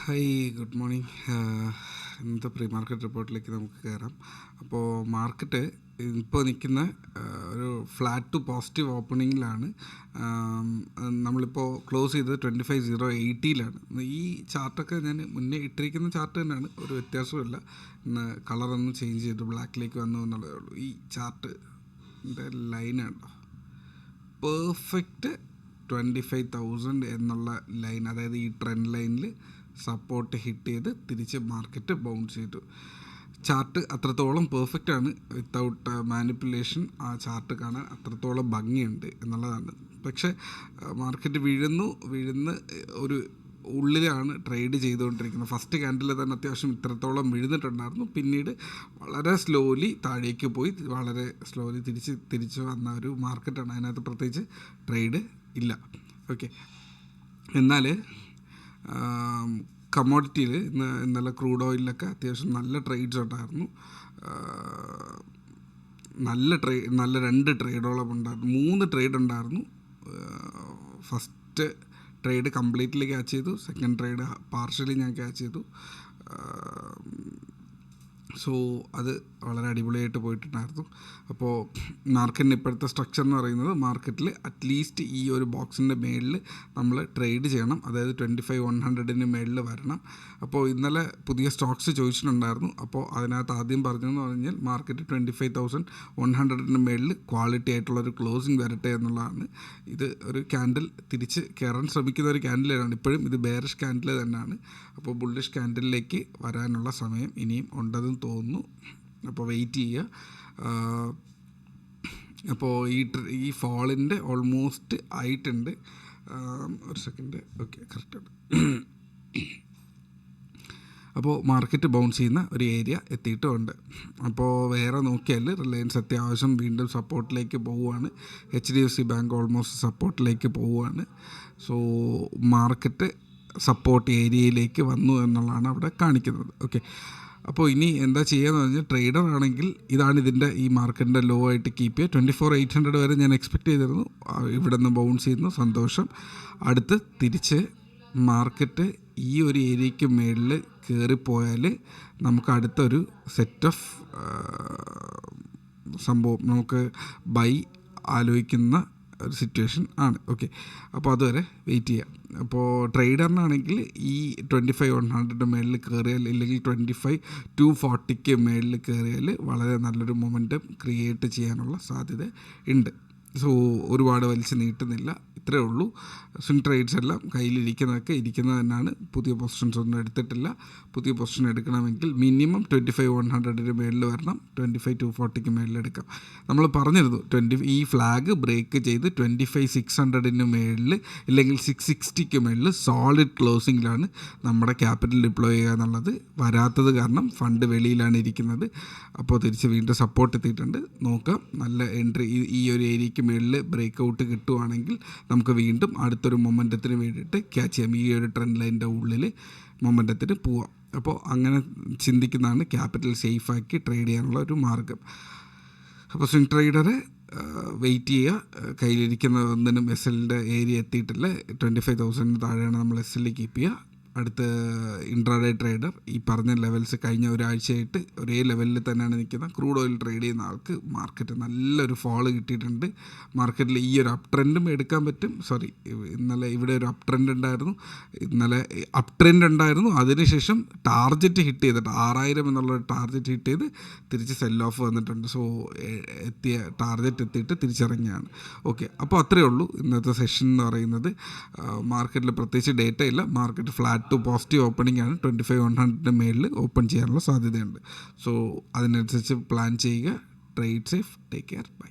Hi, good morning. ഇന്നത്തെ pre market റിപ്പോർട്ടിലേക്ക് നമുക്ക് കയറാം. അപ്പോൾ മാർക്കറ്റ് ഇപ്പോൾ നിൽക്കുന്ന ഒരു ഫ്ലാറ്റ് ടു പോസിറ്റീവ് ഓപ്പണിങ്ങിലാണ്. നമ്മളിപ്പോൾ ക്ലോസ് ചെയ്തത് 25,080 ഈ ചാർട്ടൊക്കെ ഞാൻ മുന്നേ ഇട്ടിരിക്കുന്ന ചാർട്ട് തന്നെയാണ്, ഒരു വ്യത്യാസമില്ല. ഇന്ന് കളറൊന്നും ചേഞ്ച് ചെയ്തു, ബ്ലാക്കിലേക്ക് വന്നു എന്നുള്ളതേ ഉള്ളൂ. ഈ ചാർട്ടിൻ്റെ ലൈനുണ്ടോ, പെർഫെക്റ്റ് 25,000 എന്നുള്ള ലൈൻ, അതായത് ഈ ട്രെൻഡ് ലൈനിൽ സപ്പോർട്ട് ഹിറ്റ് ചെയ്ത് തിരിച്ച് മാർക്കറ്റ് ബൗൺസ് ചെയ്തു. ചാർട്ട് അത്രത്തോളം പെർഫെക്റ്റാണ്, വിത്തൗട്ട് മാനിപ്പുലേഷൻ ആ ചാർട്ട് കാണാൻ അത്രത്തോളം ഭംഗിയുണ്ട് എന്നുള്ളതാണ്. പക്ഷേ മാർക്കറ്റ് വീഴുന്ന് ഒരു ഉള്ളിലാണ് ട്രേഡ് ചെയ്തുകൊണ്ടിരിക്കുന്നത്. ഫസ്റ്റ് ക്യാൻഡിൽ തന്നെ അത്യാവശ്യം ഇത്രത്തോളം വീഴുന്നിട്ടുണ്ടായിരുന്നു. പിന്നീട് വളരെ സ്ലോലി താഴേക്ക് പോയി, വളരെ സ്ലോലി തിരിച്ച് വന്ന ഒരു മാർക്കറ്റാണ്. അതിനകത്ത് പ്രത്യേകിച്ച് ട്രേഡ് ഇല്ല. ഓക്കെ, എന്നാൽ കമ്മോഡിറ്റിയിൽ ഇന്നലെ ക്രൂഡ് ഓയിലൊക്കെ അത്യാവശ്യം നല്ല ട്രേഡ്സ് ഉണ്ടായിരുന്നു. നല്ല 2 ട്രേഡോളം ഉണ്ടായിരുന്നു, 3 ട്രേഡ് ഉണ്ടായിരുന്നു. ഫസ്റ്റ് ട്രേഡ് കംപ്ലീറ്റ്ലി ക്യാച്ച് ചെയ്തു, സെക്കൻഡ് ട്രേഡ് പാർഷ്യലി ഞാൻ ക്യാച്ച് ചെയ്തു. സോ അത് വളരെ അടിപൊളിയായിട്ട് പോയിട്ടുണ്ടായിരുന്നു. അപ്പോൾ മാർക്കറ്റിന് ഇപ്പോഴത്തെ സ്ട്രക്ചർ എന്ന് പറയുന്നത്, മാർക്കറ്റിൽ അറ്റ്ലീസ്റ്റ് ഈ ഒരു ബോക്സിൻ്റെ മേളിൽ നമ്മൾ ട്രേഡ് ചെയ്യണം, അതായത് 25,100 മേളിൽ വരണം. അപ്പോൾ ഇന്നലെ പുതിയ സ്റ്റോക്സ് ചോദിച്ചിട്ടുണ്ടായിരുന്നു. അപ്പോൾ അതിനകത്ത് ആദ്യം പറഞ്ഞതെന്ന് പറഞ്ഞാൽ മാർക്കറ്റ് 25,100 മേളിൽ ക്വാളിറ്റി ആയിട്ടുള്ളൊരു ക്ലോസിങ് വരട്ടെ എന്നുള്ളതാണ്. ഇത് ഒരു ക്യാൻഡിൽ തിരിച്ച് കയറാൻ ശ്രമിക്കുന്ന ഒരു ക്യാൻഡിലാണ്. ഇപ്പോഴും ഇത് ബെയറിഷ് ക്യാൻഡിൽ തന്നെയാണ്. അപ്പോൾ ബുള്ളിഷ് ക്യാൻഡിലേക്ക് വരാനുള്ള സമയം ഇനിയും ഉണ്ടെന്ന് തോന്നുന്നു. അപ്പോൾ വെയിറ്റ് ചെയ്യുക. അപ്പോൾ ഈ ഫാളിൻ്റെ ഓൾമോസ്റ്റ് ആയിട്ടുണ്ട്. ഒരു സെക്കൻഡ്. ഓക്കെ, കറക്റ്റാണ്. അപ്പോൾ മാർക്കറ്റ് ബൗൺസ് ചെയ്യുന്ന ഒരു ഏരിയ എത്തിയിട്ടുമുണ്ട്. അപ്പോൾ വേറെ നോക്കിയാൽ റിലയൻസ് അത്യാവശ്യം വീണ്ടും സപ്പോർട്ടിലേക്ക് പോവുകയാണ്. HDFC ബാങ്ക് ഓൾമോസ്റ്റ് സപ്പോർട്ടിലേക്ക് പോവുകയാണ്. സോ മാർക്കറ്റ് സപ്പോർട്ട് ഏരിയയിലേക്ക് വന്നു എന്നുള്ളതാണ് അവിടെ കാണിക്കുന്നത്. ഓക്കെ, അപ്പോൾ ഇനി എന്താ ചെയ്യുകയെന്ന് പറഞ്ഞാൽ, ട്രേഡർ ആണെങ്കിൽ ഇതാണ് ഇതിൻ്റെ ഈ മാർക്കറ്റിൻ്റെ ലോ ആയിട്ട് കീപ്പ് ചെയ്യുക. 24,800 വരെ ഞാൻ എക്സ്പെക്റ്റ് ചെയ്തിരുന്നു. ഇവിടെ നിന്ന് ബൗൺസ് ചെയ്യുന്നു, സന്തോഷം. അടുത്ത് തിരിച്ച് മാർക്കറ്റ് ഈ ഒരു ഏരിയയ്ക്ക് മേളിൽ കയറിപ്പോയാൽ നമുക്ക് അടുത്തൊരു സെറ്റ് ഓഫ് സംഭവം നമുക്ക് ബൈ ആലോചിക്കുന്ന ഒരു സിറ്റുവേഷൻ ആണ്. ഓക്കെ, അപ്പോൾ അതുവരെ വെയിറ്റ് ചെയ്യാം. അപ്പോൾ ട്രേഡറിനാണെങ്കിൽ ഈ 25,100 മേളിൽ കയറിയാൽ, ഇല്ലെങ്കിൽ 25,240 മേളിൽ കയറിയാൽ വളരെ നല്ലൊരു മൊമെൻറ്റം ക്രിയേറ്റ് ചെയ്യാനുള്ള സാധ്യത ഉണ്ട്. സോ ഒരുപാട് വലിച്ച് നീട്ടുന്നില്ല, ഇത്രയേ ഉള്ളൂ. സ്വിംഗ് ട്രേഡ്സ് എല്ലാം കയ്യിലിരിക്കുന്നത് തന്നെയാണ്. പുതിയ പൊസിഷൻസ് ഒന്നും എടുത്തിട്ടില്ല. പുതിയ പൊസിഷൻ എടുക്കണമെങ്കിൽ മിനിമം 25,100 മേളിൽ വരണം, 25,240 മേളിൽ എടുക്കാം. നമ്മൾ പറഞ്ഞിരുന്നു ഈ ഫ്ലാഗ് ബ്രേക്ക് ചെയ്ത് 25,600 മേളിൽ, ഇല്ലെങ്കിൽ 660 മേളിൽ സോളിഡ് ക്ലോസിങ്ങിലാണ് നമ്മുടെ ക്യാപിറ്റൽ ഡിപ്ലോയ് ചെയ്യുക എന്നുള്ളത്. വരാത്തത് കാരണം ഫണ്ട് വെളിയിലാണ് ഇരിക്കുന്നത്. അപ്പോൾ തിരിച്ച് വീണ്ടും സപ്പോർട്ട് എത്തിയിട്ടുണ്ട്. നോക്കാം, നല്ല എൻട്രി ഈ ഒരു ഏരിയയ്ക്ക് മേളിൽ ബ്രേക്ക് ഔട്ട് കിട്ടുവാണെങ്കിൽ നമുക്ക് വീണ്ടും അടുത്തൊരു മൊമെൻറ്റത്തിന് വേണ്ടിയിട്ട് ക്യാച്ച് ചെയ്യാം. ഈ ഒരു ട്രെൻഡ് ലൈനിൻ്റെ ഉള്ളിൽ മൊമെൻറ്റത്തിന് പോവാം. അപ്പോൾ അങ്ങനെ ചിന്തിക്കുന്നതാണ് ക്യാപിറ്റൽ സേഫാക്കി ട്രേഡ് ചെയ്യാനുള്ള ഒരു മാർഗം. അപ്പോൾ സ്വിംഗ് ട്രേഡറെ വെയിറ്റ് ചെയ്യുക. കയ്യിലിരിക്കുന്ന ഒന്നിനും SLൻ്റെ ഏരിയ എത്തിയിട്ടില്ല. 25,000 താഴെയാണ് നമ്മൾ SL കീപ്പ് ചെയ്യുക. അടുത്ത് ഇൻട്രാഡേ ട്രേഡർ ഈ പറഞ്ഞ ലെവൽസ് കഴിഞ്ഞ ഒരാഴ്ചയായിട്ട് ഒരേ ലെവലിൽ തന്നെയാണ് നിൽക്കുന്നത്. ക്രൂഡ് ഓയിൽ ട്രേഡ് ചെയ്യുന്ന ആൾക്ക് മാർക്കറ്റ് നല്ലൊരു ഫോള് കിട്ടിയിട്ടുണ്ട്. മാർക്കറ്റിൽ ഈ ഒരു അപ് ട്രെൻഡും എടുക്കാൻ പറ്റും. ഇന്നലെ ഇവിടെ ഒരു അപ് ട്രെൻഡ് ഉണ്ടായിരുന്നു. അതിനുശേഷം ടാർജറ്റ് ഹിറ്റ് ചെയ്തിട്ട് 6,000 എന്നുള്ള ടാർജറ്റ് ഹിറ്റ് ചെയ്ത് തിരിച്ച് സെൽ ഓഫ് വന്നിട്ടുണ്ട്. സോ ടാർജറ്റ് എത്തിയിട്ട് തിരിച്ചിറങ്ങിയാണ്. ഓക്കെ, അപ്പോൾ അത്രയേ ഉള്ളൂ ഇന്നത്തെ സെഷൻ എന്ന് പറയുന്നത്. മാർക്കറ്റിൽ പ്രത്യേകിച്ച് ഡേറ്റ ഇല്ല. Market flat to positive opening ആണ്. 25,100 മേളിൽ ഓപ്പൺ ചെയ്യാനുള്ള സാധ്യതയുണ്ട്. സോ അതിനനുസരിച്ച് പ്ലാൻ ചെയ്യുക. Trade safe, take care, by.